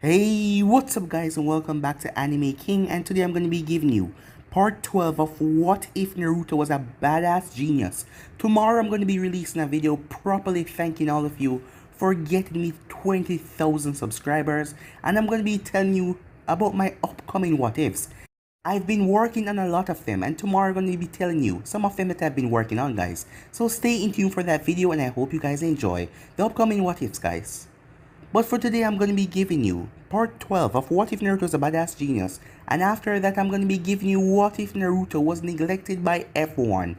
Hey, what's up guys and welcome back to Anime King, and today I'm going to be giving you part 12 of What If Naruto Was a Badass Genius. Tomorrow I'm going to be releasing a video properly thanking all of you for getting me 20,000 subscribers, and I'm going to be telling you about my upcoming what ifs. I've been working on a lot of them, and tomorrow I'm going to be telling you some of them that I've been working on, guys. So stay in tune for that video, and I hope you guys enjoy the upcoming what ifs, guys. But for today, I'm going to be giving you part 12 of What If Naruto Was a Badass Genius, and after that I'm going to be giving you What If Naruto Was Neglected by Everyone.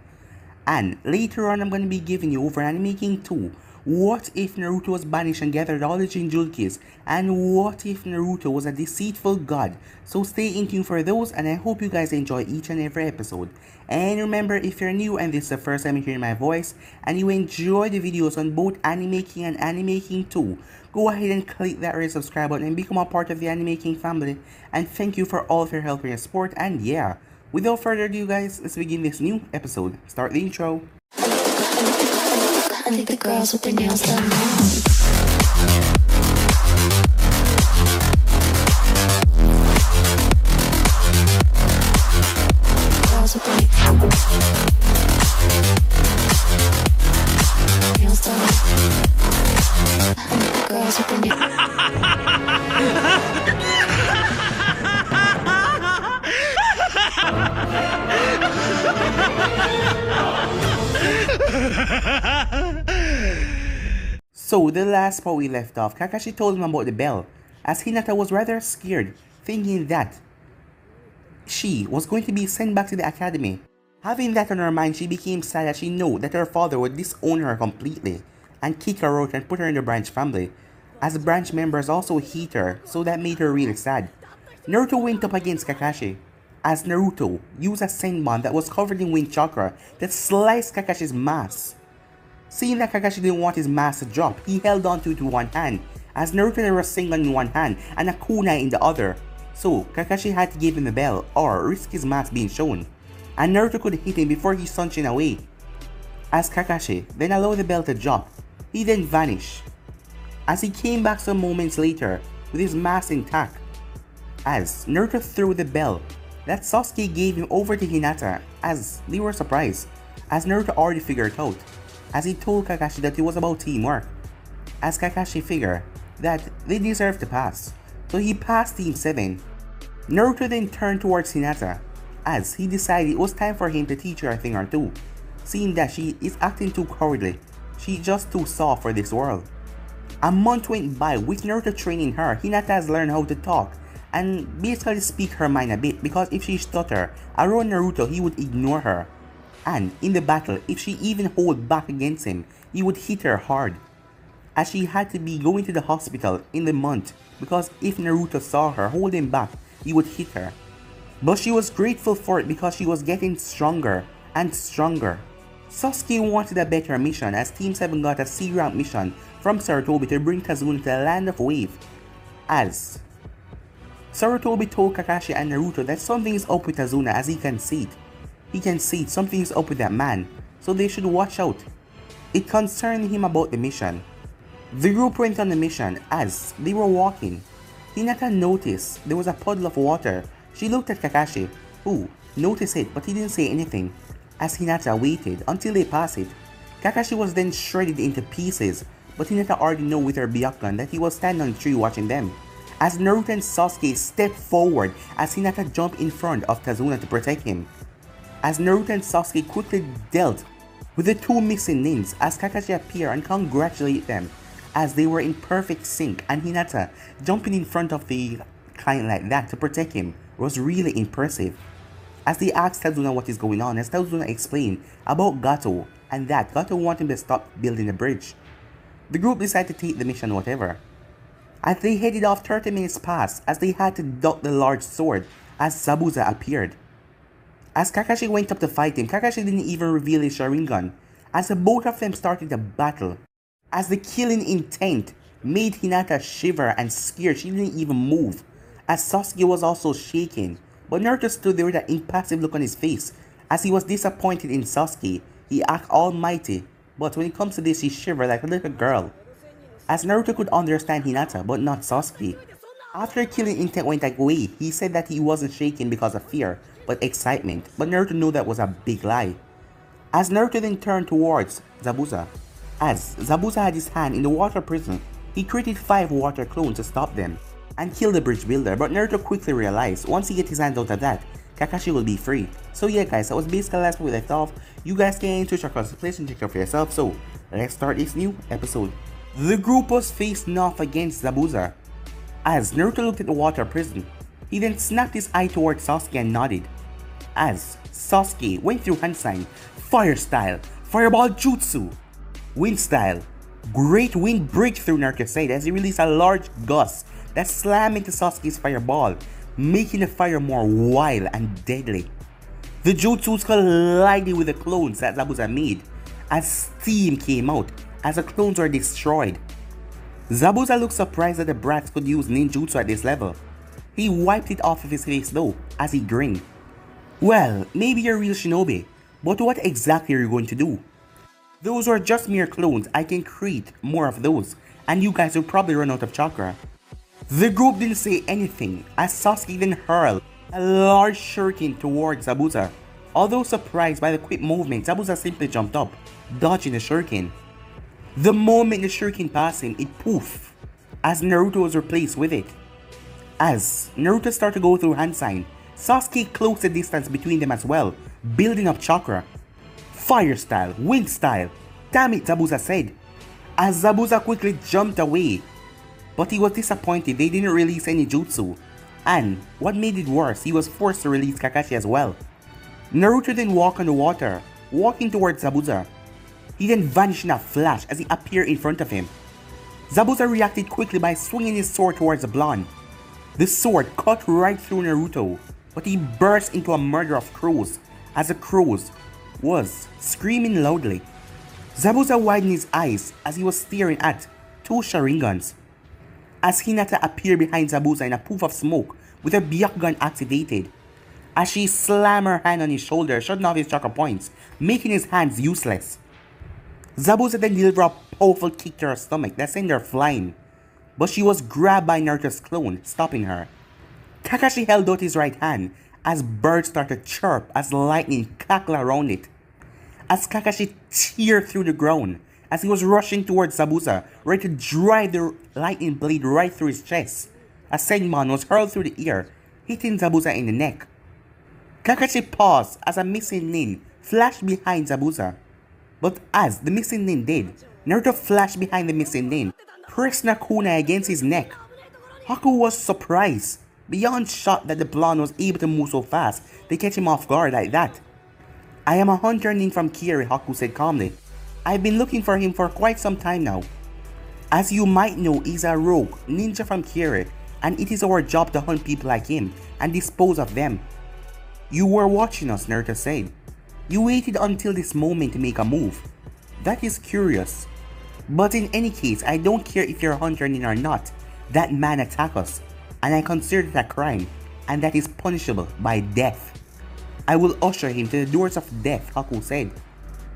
And later on I'm going to be giving you over Anime King 2, What If Naruto Was banished and gathered all the Jinchurikis, and What If Naruto Was a deceitful god. So stay in tune for those, and I hope you guys enjoy each and every episode. And remember, if you're new and this is the first time you're hearing my voice, and you enjoy the videos on both Anime King and Anime King 2, go ahead and click that red subscribe button and become a part of the Anime King family. And thank you for all of your help and your support, and yeah. Without further ado guys, let's begin this new episode. Start the intro. I think the girls with their nails done now. Girls with their nails done. I think the girls with their So the last part we left off, Kakashi told him about the bell, as Hinata was rather scared, thinking that she was going to be sent back to the academy. Having that on her mind, she became sad as she knew that her father would disown her completely and kick her out and put her in the branch family, as the branch members also hate her, so that made her really sad. Naruto went up against Kakashi, as Naruto used a Senbon that was covered in wind chakra that sliced Kakashi's mask. Seeing that Kakashi didn't want his mask to drop, he held on to it with one hand, as Naruto had a Rasengan in one hand and a kunai in the other. So Kakashi had to give him the bell or risk his mask being shown, and Naruto could hit him before he sunshined away. As Kakashi then allowed the bell to drop, he then vanished. As he came back some moments later with his mask intact, as Naruto threw the bell that Sasuke gave him over to Hinata, as they were surprised, as Naruto already figured it out, as he told Kakashi that it was about teamwork, as Kakashi figured that they deserved to pass, so he passed Team 7. Naruto then turned towards Hinata, as he decided it was time for him to teach her a thing or two, seeing that she is acting too cowardly, she's just too soft for this world. A month went by with Naruto training her. Hinata has learned how to talk and basically speak her mind a bit, because if she stutter around Naruto, he would ignore her. And in the battle, if she even hold back against him, he would hit her hard, as she had to be going to the hospital in the month, because if Naruto saw her holding back, he would hit her. But she was grateful for it because she was getting stronger and stronger. Sasuke wanted a better mission, as Team 7 got a C-rank mission from Sarutobi to bring Tazuna to the Land of Wave, as Sarutobi told Kakashi and Naruto that something is up with Tazuna, as he can see it. He can see something is up with that man, so they should watch out. It concerned him about the mission. The group went on the mission. As they were walking, Hinata noticed there was a puddle of water. She looked at Kakashi, who noticed it but he didn't say anything, as Hinata waited until they passed it. Kakashi was then shredded into pieces, but Hinata already knew with her Byakugan that he was standing on the tree watching them. As Naruto and Sasuke stepped forward, as Hinata jumped in front of Tazuna to protect him. As Naruto and Sasuke quickly dealt with the two missing ninjas, as Kakashi appeared and congratulated them, as they were in perfect sync, and Hinata jumping in front of the client like that to protect him was really impressive. As they asked Tazuna what is going on, as Tazuna explained about Gato, and that Gato wanted him to stop building the bridge. The group decided to take the mission whatever. As they headed off, 30 minutes passed, as they had to duck the large sword as Zabuza appeared. As Kakashi went up to fight him, Kakashi didn't even reveal his Sharingan, as the both of them started a battle, as the killing intent made Hinata shiver and scared. She didn't even move, as Sasuke was also shaking, but Naruto stood there with an impassive look on his face, as he was disappointed in Sasuke. He acted almighty, but when it comes to this, he shivered like a little girl. As Naruto could understand Hinata, but not Sasuke. After killing Intent went away, he said that he wasn't shaken because of fear, but excitement, but Naruto knew that was a big lie. As Naruto then turned towards Zabuza, as Zabuza had his hand in the water prison, he created 5 water clones to stop them and kill the bridge builder, but Naruto quickly realized once he gets his hands out of that, Kakashi will be free. So yeah guys, that was basically the last part we left off. You guys can into check out the place and check it out for yourself, so let's start this new episode. The group was facing off against Zabuza. As Naruto looked at the water prison, he then snapped his eye towards Sasuke and nodded. As Sasuke went through hand sign, fire style, fireball jutsu, wind style, great wind breakthrough, Naruto said as he released a large gust that slammed into Sasuke's fireball, making the fire more wild and deadly. The jutsus collided with the clones that Zabuza made as steam came out as the clones were destroyed. Zabuza looked surprised that the brats could use ninjutsu at this level. He wiped it off of his face though as he grinned. Well, maybe you're a real shinobi, but what exactly are you going to do? Those are just mere clones. I can create more of those and you guys will probably run out of chakra. The group didn't say anything as Sasuke then hurled a large shuriken towards Zabuza. Although surprised by the quick movement, Zabuza simply jumped up, dodging the shuriken. The moment the shuriken passed him, it poof, as Naruto was replaced with it. As Naruto started to go through hand sign, Sasuke closed the distance between them as well, building up chakra. Fire style, wind style, damn it, Zabuza said, as Zabuza quickly jumped away. But he was disappointed they didn't release any jutsu, and what made it worse, he was forced to release Kakashi as well. Naruto then walked on the water, walking towards Zabuza. He then vanished in a flash as he appeared in front of him. Zabuza reacted quickly by swinging his sword towards the blonde. The sword cut right through Naruto, but he burst into a murder of crows as the crows was screaming loudly. Zabuza widened his eyes as he was staring at 2 Sharingans. As Hinata appeared behind Zabuza in a poof of smoke with her Byakugan activated. As she slammed her hand on his shoulder, shutting off his chakra points, making his hands useless. Zabuza then delivered a powerful kick to her stomach that sent her flying, but she was grabbed by Naruto's clone, stopping her. Kakashi held out his right hand as birds started to chirp as lightning crackled around it. As Kakashi teared through the ground as he was rushing towards Zabuza, ready to drive the lightning blade right through his chest, as Senmon was hurled through the air, hitting Zabuza in the neck. Kakashi paused as a missing nin flashed behind Zabuza. But as the missing nin did, Naruto flashed behind the missing nin, pressing a kunai against his neck. Haku was surprised, beyond shocked that the blonde was able to move so fast to catch him off guard like that. I am a hunter nin from Kiri, Haku said calmly. I've been looking for him for quite some time now. As you might know, he's a rogue ninja from Kiri, and it is our job to hunt people like him and dispose of them. You were watching us, Naruto said. You waited until this moment to make a move. That is curious. But in any case, I don't care if you're a hunter nin or not. That man attacked us, and I consider it a crime, and that is punishable by death. I will usher him to the doors of death, Haku said.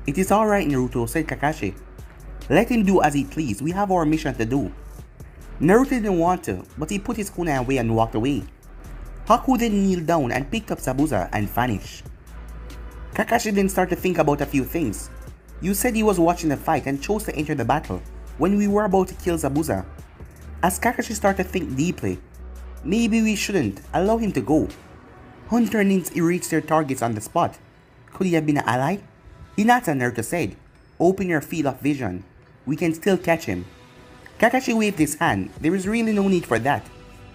It is alright, Naruto, said Kakashi. Let him do as he please, we have our mission to do. Naruto didn't want to, but he put his kunai away and walked away. Haku then kneeled down and picked up Zabuza and vanished. Kakashi then started to think about a few things. You said he was watching the fight and chose to enter the battle when we were about to kill Zabuza. As Kakashi started to think deeply, maybe we shouldn't allow him to go. Hunter nins reach their targets on the spot. Could he have been an ally? Hinata, Naruto said. Open your field of vision. We can still catch him. Kakashi waved his hand. There is really no need for that.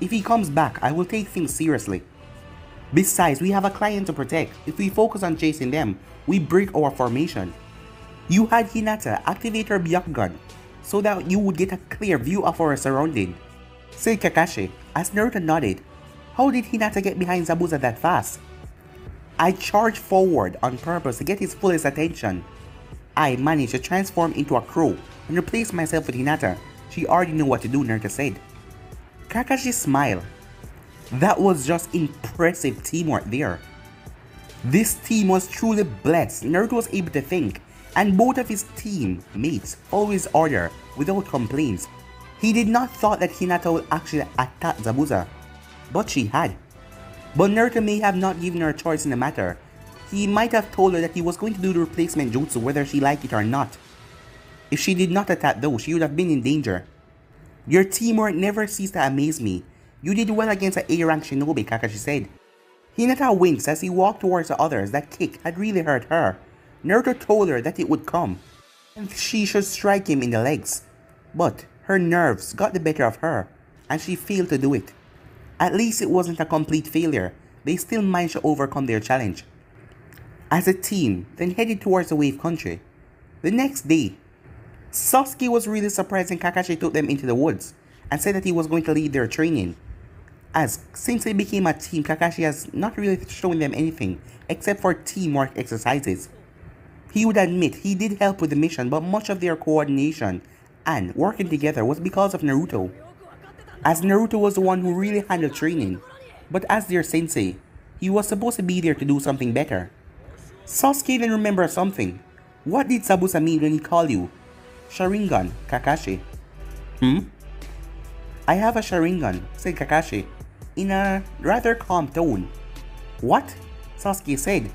If he comes back, I will take things seriously. Besides, we have a client to protect. If we focus on chasing them, we break our formation. You had Hinata activate her Byakugan so that you would get a clear view of our surrounding, said Kakashi as Naruto nodded. How did Hinata get behind Zabuza that fast? I charged forward on purpose to get his fullest attention. I managed to transform into a crow and replace myself with Hinata. She already knew what to do, Naruto said. Kakashi smiled. That was just impressive teamwork there. This team was truly blessed. Naruto was able to think, and both of his teammates followed his order without complaints. He did not thought that Hinata would actually attack Zabuza, but she had. But Naruto may have not given her a choice in the matter. He might have told her that he was going to do the replacement jutsu whether she liked it or not. If she did not attack though, she would have been in danger. Your teamwork never ceased to amaze me. You did well against an A-rank shinobi, Kakashi said. Hinata winks as he walked towards the others. That kick had really hurt her. Naruto told her that it would come, and she should strike him in the legs. But her nerves got the better of her, and she failed to do it. At least it wasn't a complete failure. They still managed to overcome their challenge. As a team, then headed towards the Wave Country. The next day, Sasuke was really surprised when Kakashi took them into the woods and said that he was going to lead their training. As since they became a team, Kakashi has not really shown them anything except for teamwork exercises. He would admit he did help with the mission, but much of their coordination and working together was because of Naruto. As Naruto was the one who really handled training, but as their sensei, he was supposed to be there to do something better. Sasuke then remembered something. What did Zabuza mean when he called you Sharingan, Kakashi? I have a Sharingan, said Kakashi, in a rather calm tone. What? Sasuke said.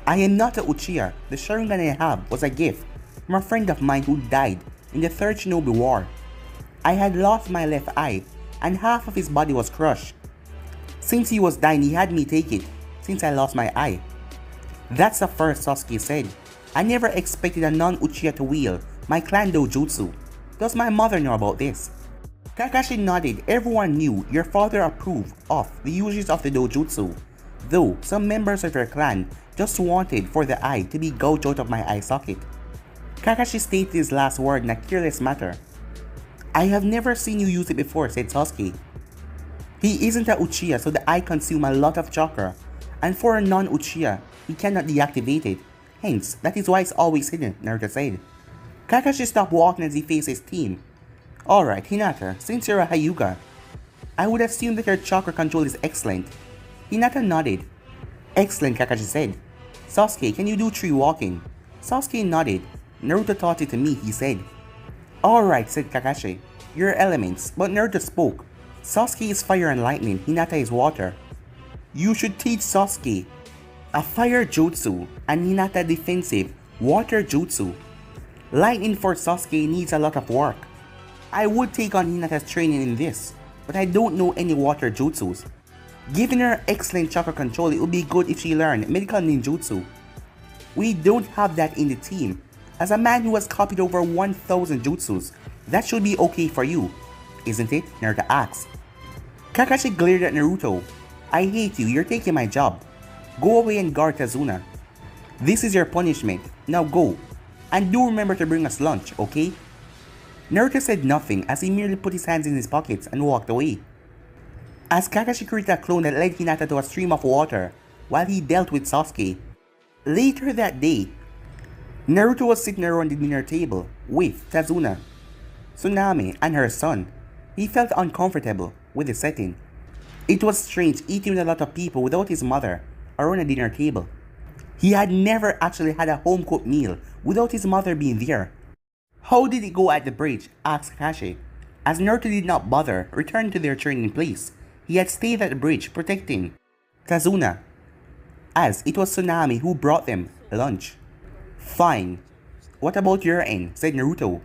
I am not a Uchiha. The Sharingan I have was a gift from a friend of mine who died in the Third Shinobi War. I had lost my left eye, and half of his body was crushed. Since he was dying, he had me take it, since I lost my eye. That's the first, Sasuke said. I never expected a non-Uchiha to wield my clan dojutsu. Does my mother know about this? Kakashi nodded. Everyone knew your father approved of the uses of the dojutsu, though some members of your clan just wanted for the eye to be gouged out of my eye socket. Kakashi stated his last word in a careless manner. I have never seen you use it before, said Sasuke. He isn't a Uchiha, so the eye consumes a lot of chakra, and for a non-Uchiha, he cannot deactivate it. Hence, that is why it's always hidden, Naruto said. Kakashi stopped walking as he faced his team. Alright, Hinata, since you're a Hyuga, I would assume that your chakra control is excellent. Hinata nodded. Excellent, Kakashi said. Sasuke, can you do tree walking? Sasuke nodded. Naruto taught it to me, he said. Alright, said Kakashi. Your elements, but Naruto spoke. Sasuke is fire and lightning, Hinata is water. You should teach Sasuke a fire jutsu and Hinata defensive water jutsu. Lightning for Sasuke needs a lot of work. I would take on Hinata's training in this, but I don't know any water jutsus. Given her excellent chakra control, it would be good if she learned medical ninjutsu. We don't have that in the team. As a man who has copied over 1,000 jutsus, that should be okay for you, isn't it? Naruto asked. Kakashi glared at Naruto. I hate you, you're taking my job. Go away and guard Kazuna. This is your punishment. Now go. And do remember to bring us lunch, okay? Naruto said nothing as he merely put his hands in his pockets and walked away. As Kakashi created a clone that led Hinata to a stream of water while he dealt with Sasuke. Later that day, Naruto was sitting around the dinner table with Kazuna, Tsunade, and her son. He felt uncomfortable with the setting. It was strange eating with a lot of people without his mother around a dinner table. He had never actually had a home-cooked meal without his mother being there. How did it go at the bridge? Asked Kakashi. As Naruto did not bother returning to their training place, he had stayed at the bridge protecting Kazuna, as it was Tsunade who brought them lunch. Fine. What about your end? Said Naruto.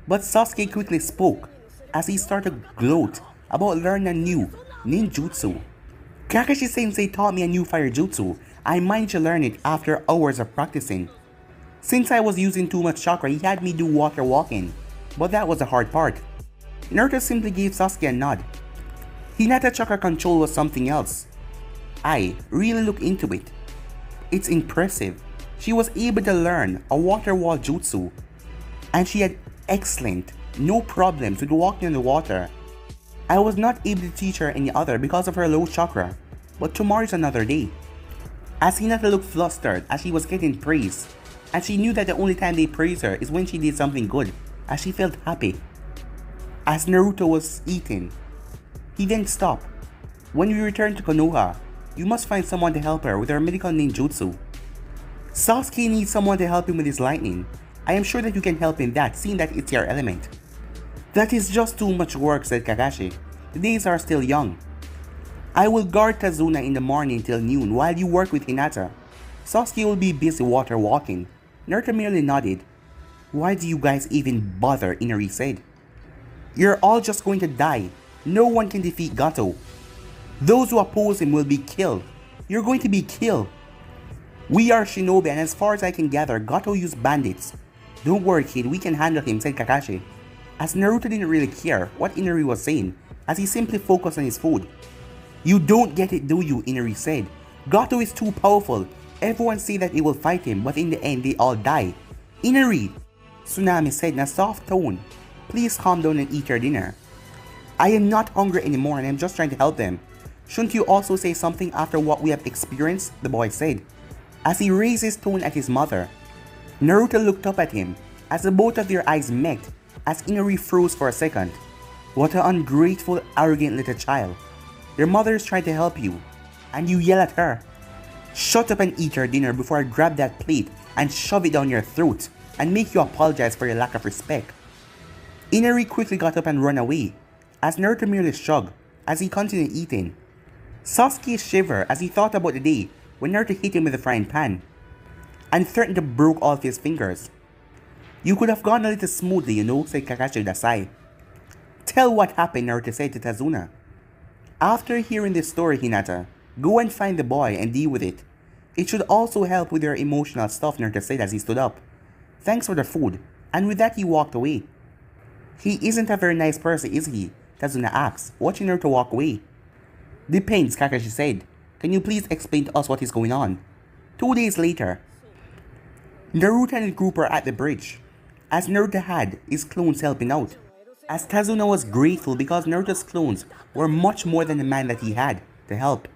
But Sasuke quickly spoke as he started to gloat about learning a new ninjutsu. Kakashi sensei taught me a new fire jutsu. I managed to learn it after hours of practicing. Since I was using too much chakra, he had me do water walking, but that was the hard part. Naruto simply gave Sasuke a nod. Hinata chakra control was something else. I really looked into it. It's impressive. She was able to learn a water wall jutsu, and she had excellent, no problems with walking in the water. I was not able to teach her any other because of her low chakra, but tomorrow is another day. As Hinata looked flustered as she was getting praise, and she knew that the only time they praise her is when she did something good, as she felt happy. As Naruto was eating, he then stopped. When we return to Konoha, you must find someone to help her with her medical ninjutsu. Sasuke needs someone to help him with his lightning. I am sure that you can help in that, seeing that it's your element. That is just too much work, said Kakashi. The days are still young. I will guard Tazuna in the morning till noon while you work with Hinata. Sasuke will be busy water walking. Naruto merely nodded. Why do you guys even bother? Inari said. You're all just going to die. No one can defeat Gato. Those who oppose him will be killed. You're going to be killed. We are shinobi and as far as I can gather, Gato used bandits. Don't worry kid, we can handle him, said Kakashi. As Naruto didn't really care what Inari was saying, as he simply focused on his food. You don't get it, do you? Inari said. Gato is too powerful. Everyone say that they will fight him, but in the end they all die. Inari, Tsunami said in a soft tone. Please calm down and eat your dinner. I am not hungry anymore and I'm just trying to help them. Shouldn't you also say something after what we have experienced? The boy said, as he raised his tone at his mother. Naruto looked up at him, as the both of their eyes met, as Inari froze for a second. What an ungrateful, arrogant little child. Your mother is trying to help you, and you yell at her. Shut up and eat your dinner before I grab that plate and shove it down your throat, and make you apologize for your lack of respect. Inari quickly got up and ran away, as Naruto merely shrugged, as he continued eating. Sasuke shivered as he thought about the day when Naruto hit him with a frying pan, and threatened to break all of his fingers. You could have gone a little smoothly, you know, said Kakashi with a sigh. Tell what happened, Naruto said to Tazuna. After hearing this story, Hinata, go and find the boy and deal with it. It should also help with your emotional stuff, Naruto said as he stood up. Thanks for the food, and with that he walked away. He isn't a very nice person, is he? Tazuna asked, watching Naruto walk away. Depends, Kakashi said. Can you please explain to us what is going on? 2 days later, Naruto and the group were at the bridge, as Naruto had his clones helping out, as Tazuna was grateful because Naruto's clones were much more than the man that he had to help.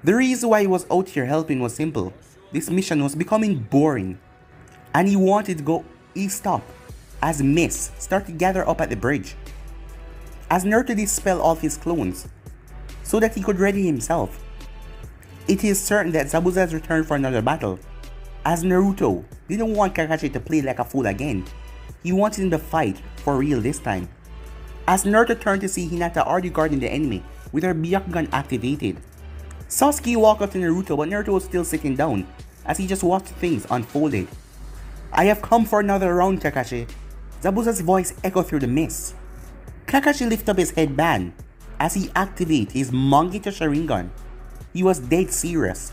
The reason why he was out here helping was simple. This mission was becoming boring, and he wanted to go east up, as Mist started to gather up at the bridge, as Naruto dispelled all his clones, so that he could ready himself. It is certain that Zabuza has returned for another battle, as Naruto didn't want Kakashi to play like a fool again. He wanted him to fight for real this time. As Naruto turned to see Hinata already guarding the enemy with her Byakugan activated. Sasuke walked up to Naruto, but Naruto was still sitting down as he just watched things unfolded. I have come for another round, Kakashi. Zabuza's voice echoed through the mist. Kakashi lifted up his headband as he activated his Mangekyo Sharingan. He was dead serious.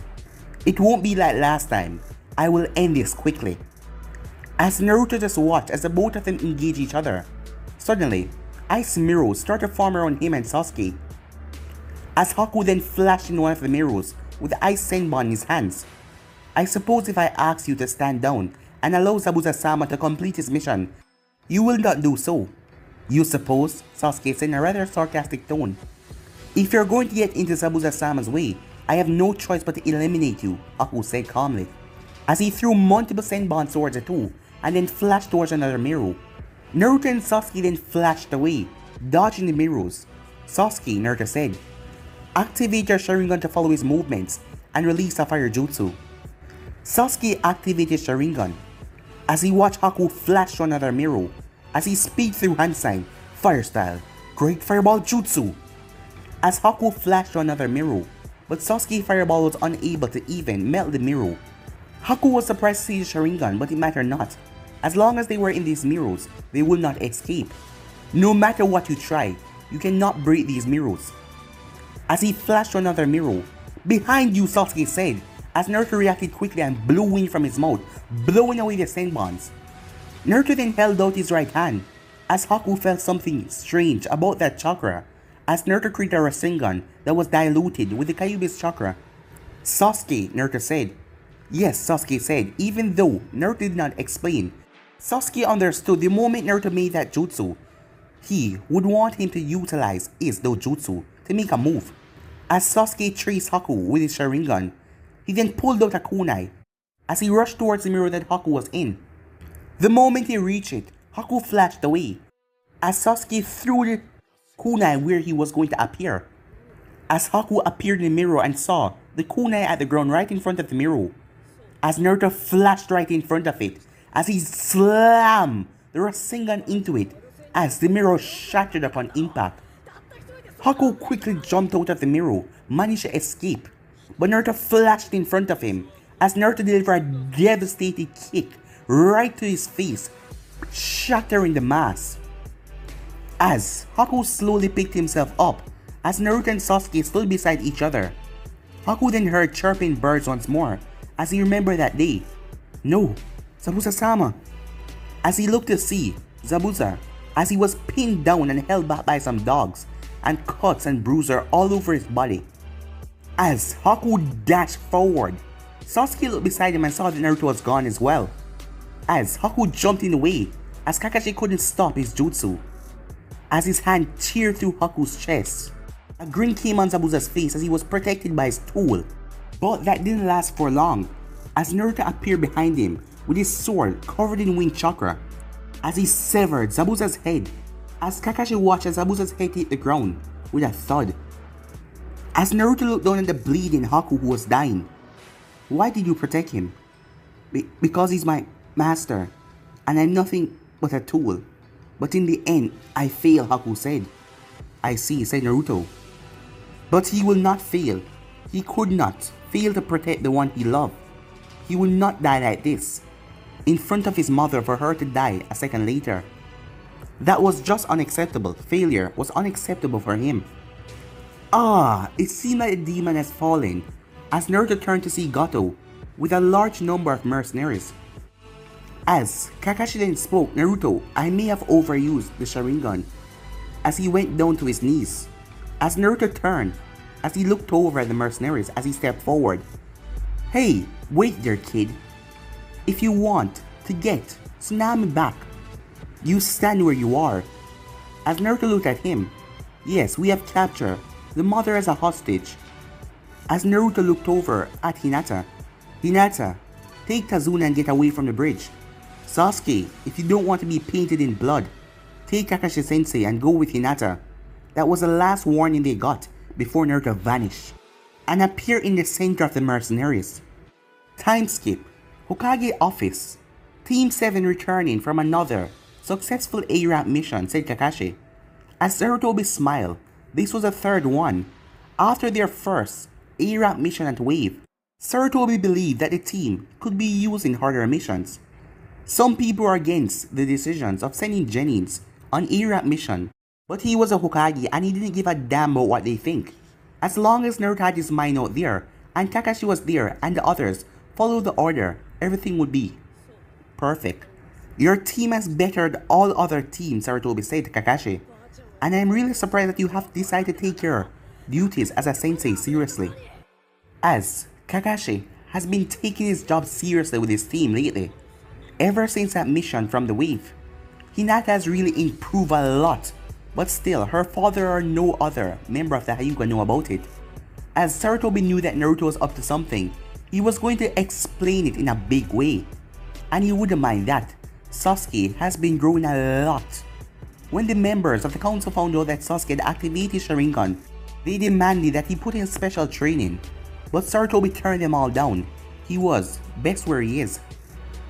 It won't be like last time. I will end this quickly. As Naruto just watched as the both of them engage each other, suddenly, ice mirrors started to form around him and Sasuke. As Haku then flashed in one of the mirrors with the ice senbon in his hands. I suppose if I ask you to stand down and allow Zabuza-sama to complete his mission, you will not do so. You suppose? Sasuke said in a rather sarcastic tone. If you're going to get into Zabuza-sama's way, I have no choice but to eliminate you, Haku said calmly, as he threw multiple senbon towards the two and then flashed towards another mirror. Naruto and Sasuke then flashed away, dodging the mirrors. Sasuke, Naruto said, activate your Sharingan to follow his movements and release a fire jutsu. Sasuke activated Sharingan as he watched Haku flash to another mirror as he speed through hand sign, fire style, great fireball jutsu. As Haku flashed to another mirror, but Sasuke fireball was unable to even melt the mirror. Haku was surprised to see the Sharingan, but it mattered not. As long as they were in these mirrors, they would not escape. No matter what you try, you cannot break these mirrors. As he flashed to another mirror, behind you, Sasuke said, as Naruto reacted quickly and blew wind from his mouth, blowing away the senbons. Naruto then held out his right hand, as Haku felt something strange about that chakra, as Naruto created a Rasengan that was diluted with the Kyuubi's chakra. Sasuke, Naruto said. Yes, Sasuke said, even though Naruto did not explain. Sasuke understood the moment Naruto made that jutsu, he would want him to utilize his dojutsu to make a move. As Sasuke traced Haku with his Sharingan, he then pulled out a kunai as he rushed towards the mirror that Haku was in. The moment he reached it, Haku flashed away as Sasuke threw the kunai where he was going to appear. As Haku appeared in the mirror and saw the kunai at the ground right in front of the mirror, as Naruto flashed right in front of it as he slammed the Rasengan into it as the mirror shattered upon impact. Haku quickly jumped out of the mirror, managed to escape, but Naruto flashed in front of him as Naruto delivered a devastating kick right to his face, shattering the mask. As Haku slowly picked himself up, as Naruto and Sasuke stood beside each other. Haku then heard chirping birds once more as he remembered that day. No, Zabuza-sama. As he looked to see Zabuza, as he was pinned down and held back by some dogs, and cuts and bruises all over his body. As Haku dashed forward, Sasuke looked beside him and saw that Naruto was gone as well. As Haku jumped in the way, as Kakashi couldn't stop his jutsu. As his hand teared through Haku's chest, a grin came on Zabuza's face as he was protected by his tool. But that didn't last for long, as Naruto appeared behind him with his sword covered in wind chakra, as he severed Zabuza's head, as Kakashi watched as Zabuza's head hit the ground with a thud. As Naruto looked down at the bleeding Haku who was dying. Why did you protect him? Because he's my master, and I'm nothing but a tool. But in the end, I fail, Haku said. I see, said Naruto. But he will not fail. He could not fail to protect the one he loved. He will not die like this, in front of his mother for her to die a second later. That was just unacceptable. Failure was unacceptable for him. It seemed like the demon has fallen, as Naruto turned to see Goto with a large number of mercenaries. As Kakashi then spoke, Naruto, I may have overused the Sharingan, as he went down to his knees. As Naruto turned, as he looked over at the mercenaries as he stepped forward. Hey, wait there, kid. If you want to get Tsunami back, you stand where you are. As Naruto looked at him, yes, we have captured the mother as a hostage. As Naruto looked over at Hinata, Hinata, take Tazuna and get away from the bridge. Sasuke, if you don't want to be painted in blood, take Kakashi Sensei and go with Hinata. That was the last warning they got before Naruto vanished and appeared in the center of the mercenaries. Time skip. Hokage office. Team 7 returning from another successful A-Rank mission, said Kakashi. As Sarutobi smiled, this was the third one. After their first A-Rank mission at Wave, Sarutobi believed that the team could be used in harder missions. Some people are against the decisions of sending Genins on A-Rank mission, but he was a Hokage and he didn't give a damn about what they think. As long as Naruto had his mind out there, and Kakashi was there and the others followed the order, everything would be perfect. Your team has bettered all other teams, Sarutobi said to Kakashi, and I'm really surprised that you have decided to take your duties as a sensei seriously. As Kakashi has been taking his job seriously with his team lately, ever since that mission from the Wave. Hinata has really improved a lot, but still her father or no other member of the Hyuga know about it. As Sarutobi knew that Naruto was up to something, he was going to explain it in a big way. And he wouldn't mind that. Sasuke has been growing a lot. When the members of the council found out that Sasuke had activated his Sharingan, they demanded that he put in special training. But Sarutobi turned them all down. He was best where he is.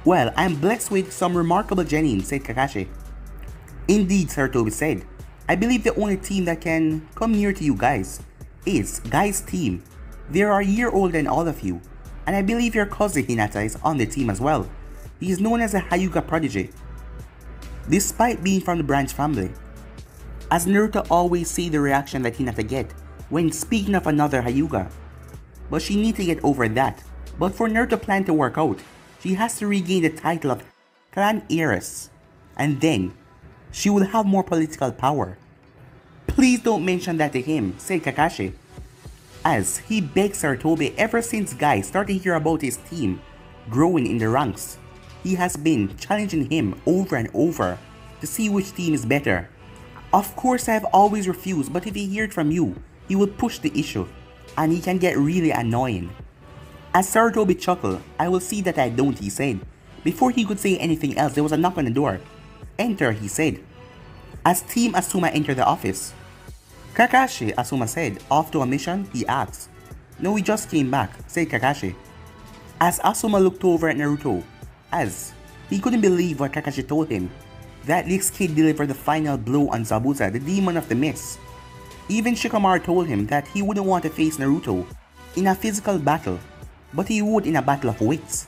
Well, I am blessed with some remarkable genin, said Kakashi. Indeed, Sarutobi said. I believe the only team that can come near to you guys is Guy's team. They are a year older than all of you, and I believe your cousin Hinata is on the team as well. He is known as a Hyuga prodigy, despite being from the branch family. As Naruto always see the reaction that Hinata get when speaking of another Hyuga. But she needs to get over that. But for Naruto plan to work out, she has to regain the title of Clan Heiress, and then she will have more political power. Please don't mention that to him, said Kakashi. As he begged Sarutobi ever since Guy started to hear about his team growing in the ranks. He has been challenging him over and over to see which team is better. Of course I have always refused, but if he heard from you, he will push the issue, and he can get really annoying. As Sarutobi chuckled, I will see that I don't, he said. Before he could say anything else, there was a knock on the door. Enter, he said. As Team Asuma entered the office. Kakashi, Asuma said, off to a mission, he asked. No, we just came back, said Kakashi. As Asuma looked over at Naruto, as he couldn't believe what Kakashi told him. that this kid delivered the final blow on Zabuza, the demon of the mist. Even Shikamaru told him that he wouldn't want to face Naruto in a physical battle, but he would in a battle of wits.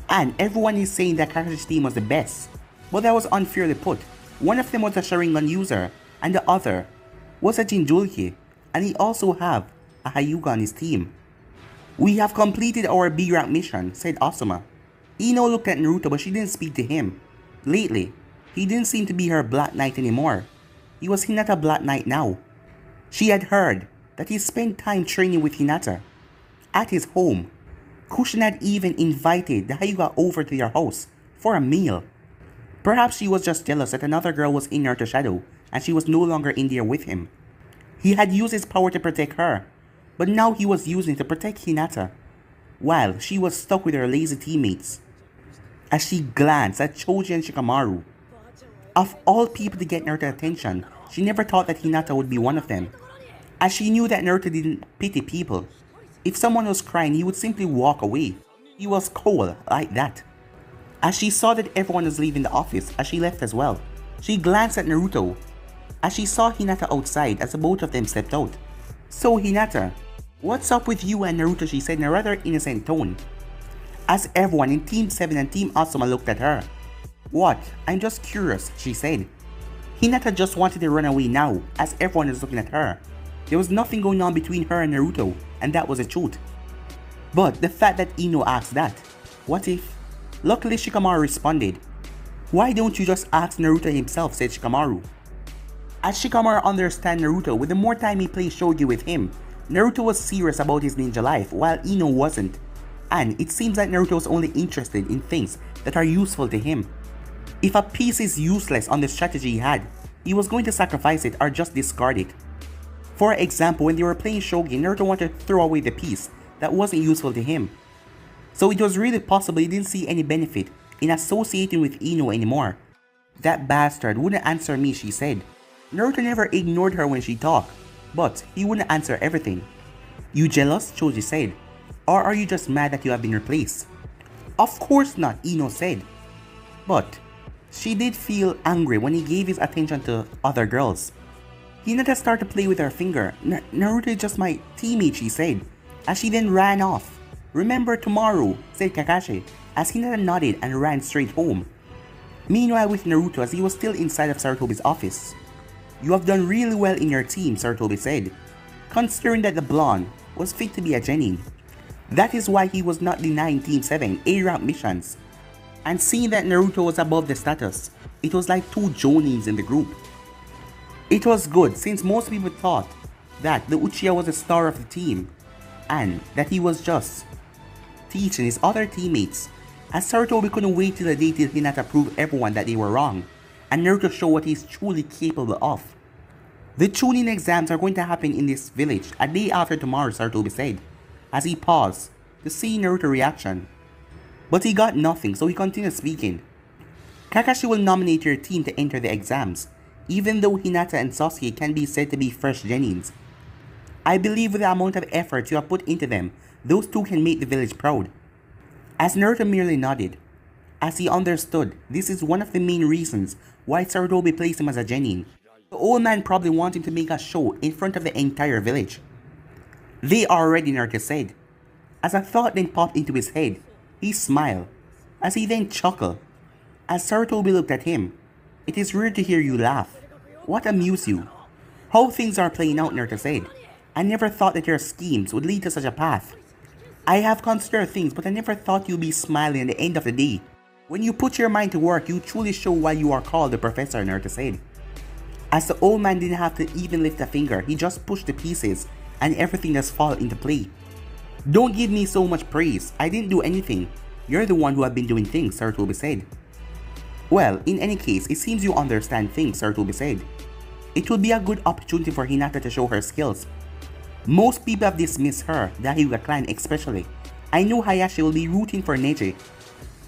And everyone is saying that Kakashi's team was the best, but that was unfairly put. One of them was a Sharingan user, and the other was a Jinchuriki, and he also have a Hyuga on his team. "We have completed our B rank mission," said Asuma. Ino looked at Naruto, but she didn't speak to him. Lately, he didn't seem to be her Black Knight anymore. He was Hinata Black Knight now. She had heard that he spent time training with Hinata at his home. Kushin had even invited the Hyuga over to their house for a meal. Perhaps she was just jealous that another girl was in Naruto's shadow and she was no longer in there with him. He had used his power to protect her, but now he was using it to protect Hinata, while she was stuck with her lazy teammates. As she glanced at Choji and Shikamaru, of all people to get Naruto's attention, she never thought that Hinata would be one of them, as she knew that Naruto didn't pity people. If someone was crying, he would simply walk away. He was cold like that. As she saw that everyone was leaving the office, as she left as well, she glanced at Naruto, as she saw Hinata outside as the both of them stepped out. "So Hinata, what's up with you and Naruto?" she said in a rather innocent tone, as everyone in Team 7 and Team Asuma looked at her. "What? I'm just curious," she said. Hinata just wanted to run away now, as everyone was looking at her. There was nothing going on between her and Naruto, and that was the truth. But the fact that Ino asked that, what if? Luckily Shikamaru responded. "Why don't you just ask Naruto himself?" said Shikamaru. As Shikamaru understands Naruto, with the more time he plays shogi with him, Naruto was serious about his ninja life while Ino wasn't. And it seems like Naruto was only interested in things that are useful to him. If a piece is useless on the strategy he had, he was going to sacrifice it or just discard it. For example, when they were playing shogi, Naruto wanted to throw away the piece that wasn't useful to him. So it was really possible he didn't see any benefit in associating with Ino anymore. "That bastard wouldn't answer me," she said. Naruto never ignored her when she talked, but he wouldn't answer everything. "You jealous?" Choji said. "Or are you just mad that you have been replaced?" "Of course not," Ino said. But she did feel angry when he gave his attention to other girls. Hinata started to play with her finger. "Naruto is just my teammate," she said, as she then ran off. "Remember tomorrow," said Kakashi, as Hinata nodded and ran straight home. Meanwhile with Naruto, as he was still inside of Sarutobi's office. "You have done really well in your team," Sarutobi said, considering that the blonde was fit to be a genin. That is why he was not denying Team 7 A-rank missions. And seeing that Naruto was above the status, it was like two Jonins in the group. It was good since most people thought that the Uchiha was the star of the team, and that he was just teaching his other teammates, as Sarutobi couldn't wait till the day till Hinata proved everyone that they were wrong, and Naruto showed what he's truly capable of. "The Chunin exams are going to happen in this village a day after tomorrow," Sarutobi said, as he paused to see Naruto's reaction. But he got nothing, so he continued speaking. "Kakashi will nominate your team to enter the exams, even though Hinata and Sasuke can be said to be fresh genins. I believe with the amount of effort you have put into them, those two can make the village proud." As Naruto merely nodded, as he understood this is one of the main reasons why Sarutobi placed him as a genin. The old man probably wanted him to make a show in front of the entire village. "They are ready," Naruto said. As a thought then popped into his head, he smiled, as he then chuckled. As Sarutobi looked at him, "It is rare to hear you laugh. What amused you?" "How things are playing out," Naruto said. "I never thought that your schemes would lead to such a path. I have considered things, but I never thought you'd be smiling at the end of the day. When you put your mind to work, you truly show why you are called the professor," Naruto said. As the old man didn't have to even lift a finger, he just pushed the pieces, and everything just fall into play. "Don't give me so much praise. I didn't do anything. You're the one who have been doing things," Sarutobi said. "Well, in any case, it seems you understand things," Sarutobi said. "It would be a good opportunity for Hinata to show her skills. Most people have dismissed her, the Hyuga clan especially. I know Hayashi will be rooting for Neji.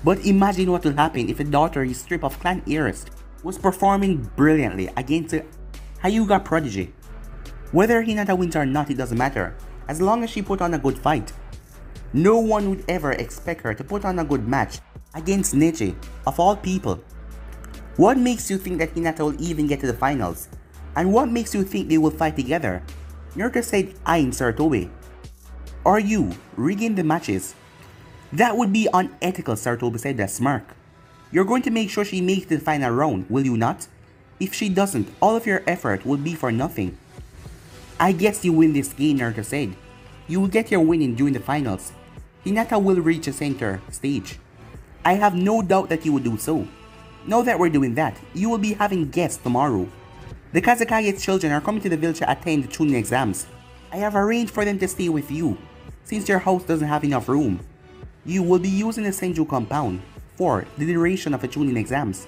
But imagine what will happen if the daughter he stripped of clan heiress was performing brilliantly against the Hyuga prodigy. Whether Hinata wins or not, it doesn't matter, as long as she put on a good fight. No one would ever expect her to put on a good match against Neji, of all people. What makes you think that Hinata will even get to the finals? And what makes you think they will fight together? Naruto said, eyeing Sarutobi. Are you rigging the matches? That would be unethical, Sarutobi said with a smirk. You're going to make sure she makes the final round, will you not? If she doesn't, all of your effort will be for nothing. I guess you win this game, Naruto said. You will get your winning during the finals. Hinata will reach the center stage. I have no doubt that you will do so. Now that we're doing that, you will be having guests tomorrow. The Kazekage children are coming to the village to attend the Chunin exams. I have arranged for them to stay with you, since your house doesn't have enough room. You will be using the Senju compound for the duration of the Chunin exams.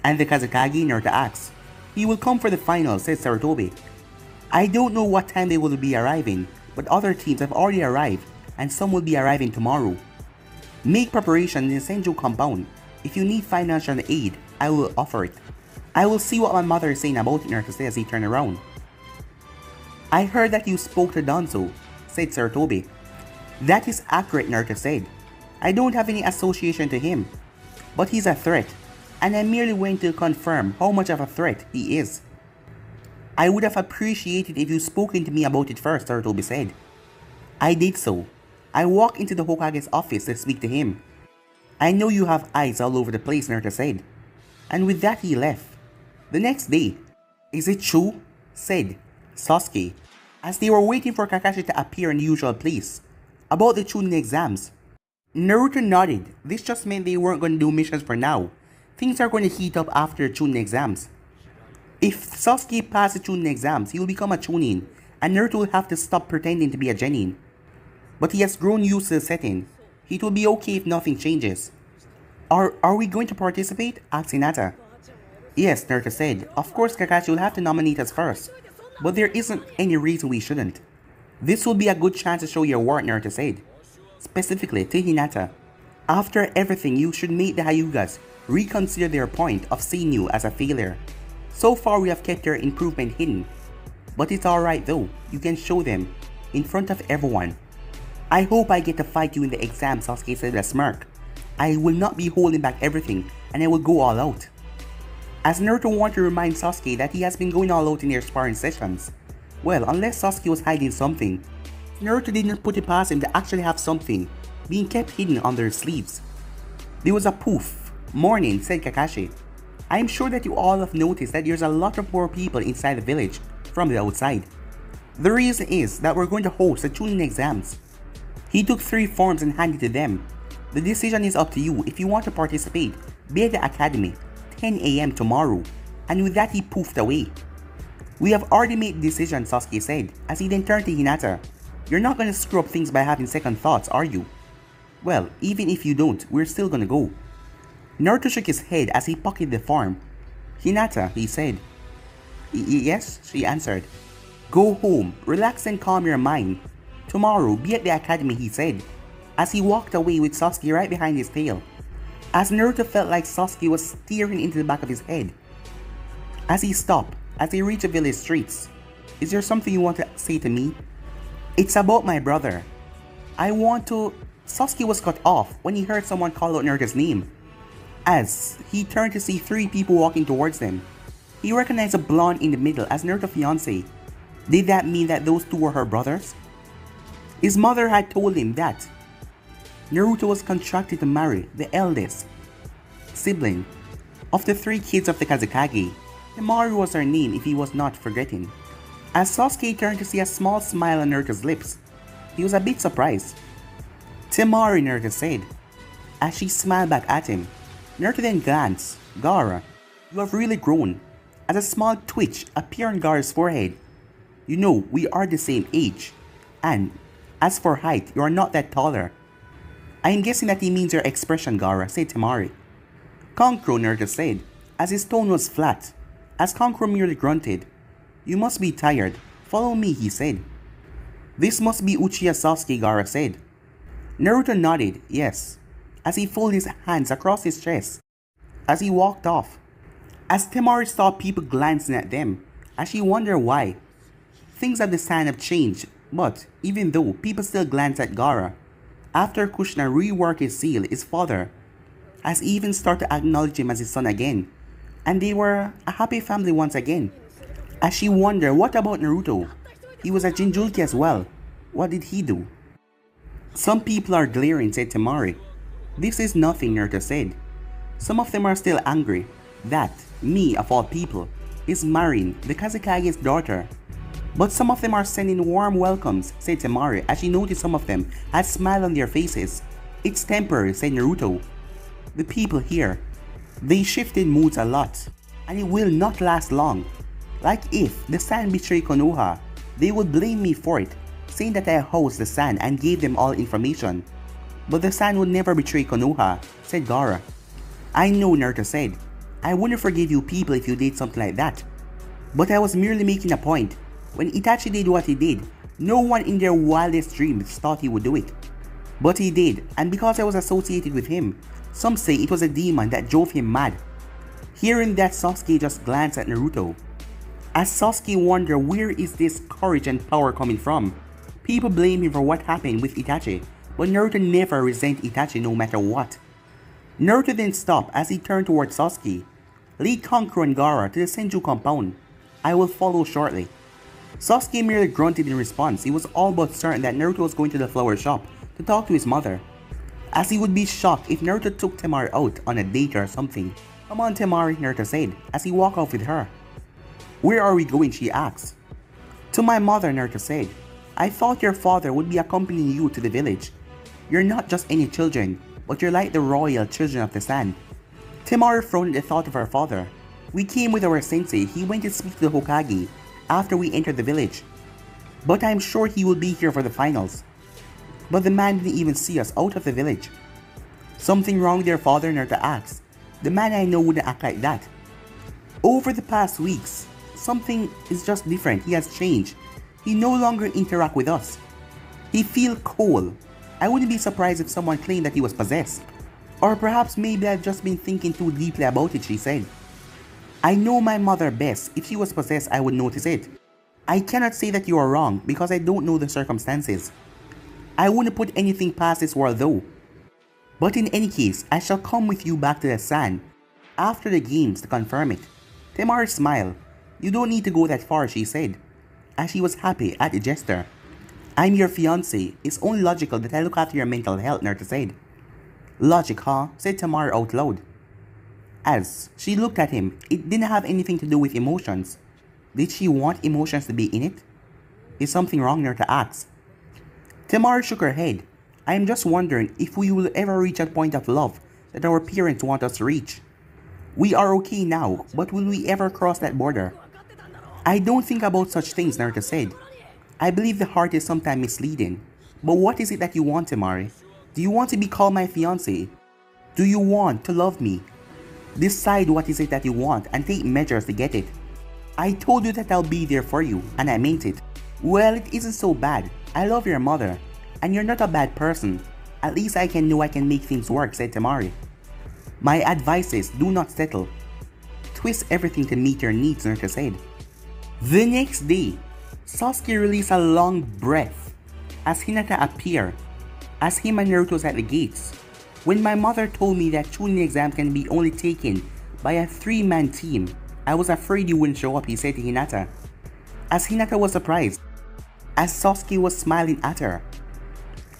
And the Kazekage, Naruto asks. He will come for the finals, said Sarutobi. I don't know what time they will be arriving, but other teams have already arrived and some will be arriving tomorrow. Make preparation in the Senju compound. If you need financial aid, I will offer it. I will see what my mother is saying about it, Naruto said as he turned around. I heard that you spoke to Danzo, said Sarutobi. That is accurate, Naruto said. I don't have any association to him, but he's a threat, and I merely went to confirm how much of a threat he is. I would have appreciated if you spoken to me about it first, Sarutobi said. I did so. I walked into the Hokage's office to speak to him. I know you have eyes all over the place, Naruto said. And with that he left. The next day, is it true? Said Sasuke, as they were waiting for Kakashi to appear in the usual place, about the Chunin exams. Naruto nodded. This just meant they weren't going to do missions for now. Things are going to heat up after the Chunin exams. If Sasuke passes the Chunin exams, he will become a Chunin, and Naruto will have to stop pretending to be a Genin. But he has grown used to the setting. It will be okay if nothing changes. Are we going to participate? Asked Hinata. Yes, Naruto said. Of course Kakashi will have to nominate us first, but there isn't any reason we shouldn't. This will be a good chance to show your work, Naruto said. Specifically to Hinata. After everything, you should make the Hyugas reconsider their point of seeing you as a failure. So far we have kept your improvement hidden. But it's alright though, you can show them in front of everyone. I hope I get to fight you in the exam, Sasuke said with a smirk. I will not be holding back everything and I will go all out. As Naruto wanted to remind Sasuke that he has been going all out in their sparring sessions. Well, unless Sasuke was hiding something, Naruto didn't put it past him to actually have something being kept hidden under his sleeves. There was a poof. Morning, said Kakashi. I am sure that you all have noticed that there's a lot of more people inside the village from the outside. The reason is that we're going to host the Chunin exams. He took 3 forms and handed to them. The decision is up to you. If you want to participate, be at the academy, 10 AM tomorrow. And with that he poofed away. We have already made the decision, Sasuke said, as he then turned to Hinata. You're not gonna screw up things by having second thoughts, are you? Well, even if you don't, we're still gonna go. Naruto shook his head as he pocketed the form. Hinata, he said. Yes, she answered. Go home, relax and calm your mind. Tomorrow, be at the academy, he said, as he walked away with Sasuke right behind his tail. As Naruto felt like Sasuke was staring into the back of his head. As he stopped, as he reached the village streets. Is there something you want to say to me? It's about my brother. I want to... Sasuke was cut off when he heard someone call out Naruto's name. As he turned to see 3 people walking towards them, he recognized a blonde in the middle as Naruto's fiancé. Did that mean that those 2 were her brothers? His mother had told him that Naruto was contracted to marry the eldest sibling of the 3 kids of the Kazekage. Temari was her name if he was not forgetting. As Sasuke turned to see a small smile on Naruto's lips, he was a bit surprised. Temari, Naruto said, as she smiled back at him. Naruto then glanced. Gaara, you have really grown. As a small twitch appeared on Gaara's forehead. You know, we are the same age. And as for height, you are not that taller. I am guessing that he means your expression, Gaara, said Temari. Kankuro, Naruto said, as his tone was flat. As Kankuro merely grunted. You must be tired. Follow me, he said. This must be Uchiha Sasuke, Gaara said. Naruto nodded, yes, as he folded his hands across his chest as he walked off. As Temari saw people glancing at them, as she wondered why. Things at the stand have changed, but even though people still glance at Gaara, after Kushina reworked his seal, his father has even started to acknowledge him as his son again. and they were a happy family once again. As she wondered, what about Naruto? He was a Jinchuriki as well. What did he do? Some people are glaring, said Temari. This is nothing, Naruto said. Some of them are still angry that me, of all people, is marrying the Kazekage's daughter. But some of them are sending warm welcomes, said Temari, as she noticed some of them had smile on their faces. It's temporary, said Naruto. The people here, they shifted moods a lot, and it will not last long. Like if the Sand betrayed Konoha, they would blame me for it, saying that I housed the Sand and gave them all information. But the Sand would never betray Konoha, said Gaara. I know, Naruto said. I wouldn't forgive you people if you did something like that. But I was merely making a point. When Itachi did what he did, no one in their wildest dreams thought he would do it. But he did, and because I was associated with him, some say it was a demon that drove him mad. Hearing that, Sasuke just glanced at Naruto. As Sasuke wondered where is this courage and power coming from. People blame him for what happened with Itachi, but Naruto never resent Itachi no matter what. Naruto then stopped as he turned towards Sasuke. Lead Kankuro and Gaara to the Senju compound. I will follow shortly. Sasuke merely grunted in response. He was all but certain that Naruto was going to the flower shop to talk to his mother, as he would be shocked if Naruto took Temari out on a date or something. Come on, Temari, Naruto said as he walked off with her. Where are we going? She asked. To my mother, Naruto said. I thought your father would be accompanying you to the village. You're not just any children, but you're like the royal children of the Sand. Temari frowned at the thought of her father. We came with our sensei. He went to speak to the Hokage after we entered the village. But I'm sure he will be here for the finals. But the man didn't even see us out of the village. Something wrong with your father? Naruto asked. The man I know wouldn't act like that. Over the past weeks, something is just different. He has changed. He no longer interacts with us. He feels cold. I wouldn't be surprised if someone claimed that he was possessed. Or perhaps maybe I've just been thinking too deeply about it, she said. I know my mother best. If she was possessed, I would notice it. I cannot say that you are wrong because I don't know the circumstances. I wouldn't put anything past this world though. But in any case, I shall come with you back to the Sand after the games to confirm it. Temari smiled. You don't need to go that far, she said, as she was happy at the gesture. I'm your fiancé. It's only logical that I look after your mental health, Naruto said. Logic, huh? Said Temari out loud. As she looked at him, it didn't have anything to do with emotions. Did she want emotions to be in it? Is something wrong, Naruto asked. Temari shook her head. I am just wondering if we will ever reach a point of love that our parents want us to reach. We are okay now, but will we ever cross that border? I don't think about such things, Naruto said. I believe the heart is sometimes misleading. But what is it that you want, Temari? Do you want to be called my fiancé? Do you want to love me? Decide what is it that you want and take measures to get it. I told you that I'll be there for you, and I meant it. Well, it isn't so bad. I love your mother, and you're not a bad person. At least I can know I can make things work, said Temari. My advice is do not settle. Twist everything to meet your needs, Naruto said. The next day, Sasuke released a long breath as Hinata appeared, as him and Naruto was at the gates. When my mother told me that Chunin exams can be only taken by a 3-man team, I was afraid you wouldn't show up, he said to Hinata. As Hinata was surprised, as Sasuke was smiling at her.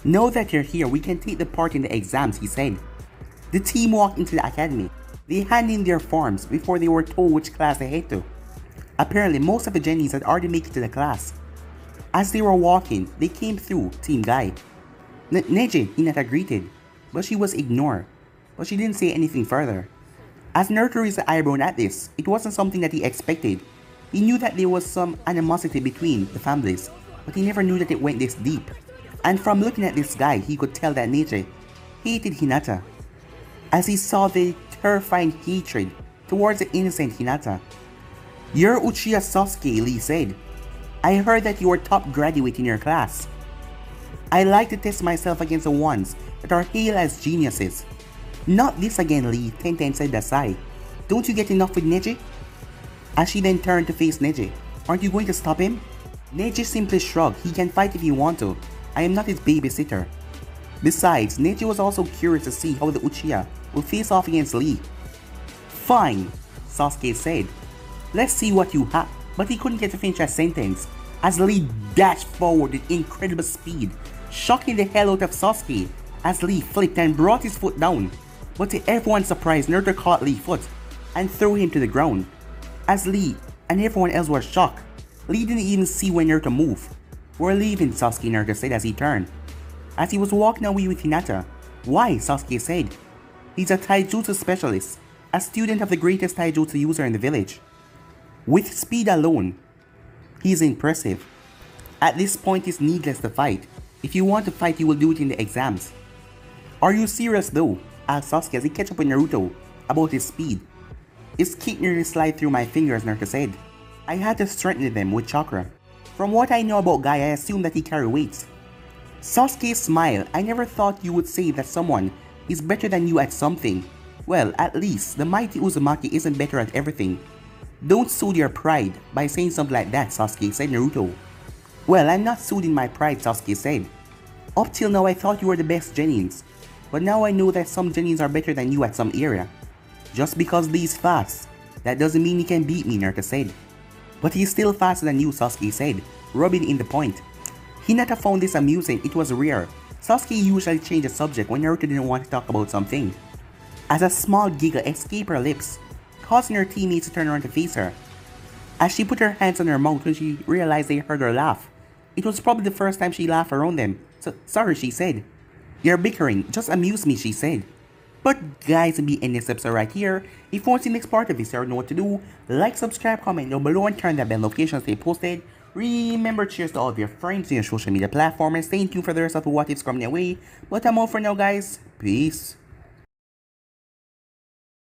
Now that you're here, we can take the part in the exams, he said. The team walked into the academy. They handed in their forms before they were told which class they head to. Apparently, most of the Genis had already made it to the class. As they were walking, they came through Team Guy. Neji, Hinata greeted, but she was ignored. But she didn't say anything further. As Naruto raised the eyebrow at this, it wasn't something that he expected. He knew that there was some animosity between the families, but he never knew that it went this deep. And from looking at this guy, he could tell that Neji hated Hinata, as he saw the terrifying hatred towards the innocent Hinata. You're Uchiha Sasuke, Lee said. I heard that you were top graduate in your class. I like to test myself against the ones that are hailed as geniuses. Not this again, Lee, Tenten said aside. Don't you get enough with Neji? As she then turned to face Neji. Aren't you going to stop him? Neji simply shrugged. He can fight if you want to. I am not his babysitter. Besides, Neji was also curious to see how the Uchiha will face off against Lee. Fine. Sasuke said. Let's see what you have. But he couldn't get to finish a sentence as Lee dashed forward with incredible speed, shocking the hell out of Sasuke as Lee flipped and brought his foot down. But to everyone's surprise, Naruto caught Lee's foot and threw him to the ground. As Lee and everyone else was shocked, Lee didn't even see when Naruto moved. We're leaving, Sasuke, Naruto said as he turned. As he was walking away with Hinata. Why? Sasuke said. He's a taijutsu specialist, a student of the greatest taijutsu user in the village. With speed alone, he's impressive. At this point, it's needless to fight. If you want to fight, you will do it in the exams. Are you serious though? Asked Sasuke as he catch up with Naruto about his speed. His kick nearly slid through my fingers, Naruto said. I had to strengthen them with chakra. From what I know about Guy, I assume that he carry weights. Sasuke smiled. I never thought you would say that someone is better than you at something. Well, at least the mighty Uzumaki isn't better at everything. Don't soothe your pride by saying something like that, Sasuke, said Naruto. Well, I'm not soothing my pride, Sasuke said. Up till now I thought you were the best Genins, but now I know that some Genins are better than you at some area. Just because Lee's fast, that doesn't mean he can beat me, Naruto said. But he's still faster than you, Sasuke said, rubbing in the point. Hinata found this amusing. It was rare. Sasuke usually changed the subject when Naruto didn't want to talk about something. As a small giggle escaped her lips, causing her teammates to turn around to face her. As she put her hands on her mouth when she realized they heard her laugh. It was probably the first time she laughed around them. So, sorry, she said. You're bickering. Just amuse me, she said. But guys, we'll be ending this episode right here. If you want to see the next part of this, you already know what to do. Like, subscribe, comment down below, and turn that bell notification to stay posted. Remember, cheers to all of your friends in your social media platform, and stay tuned for the rest of the what ifs coming your way. But I'm out for now, guys. Peace.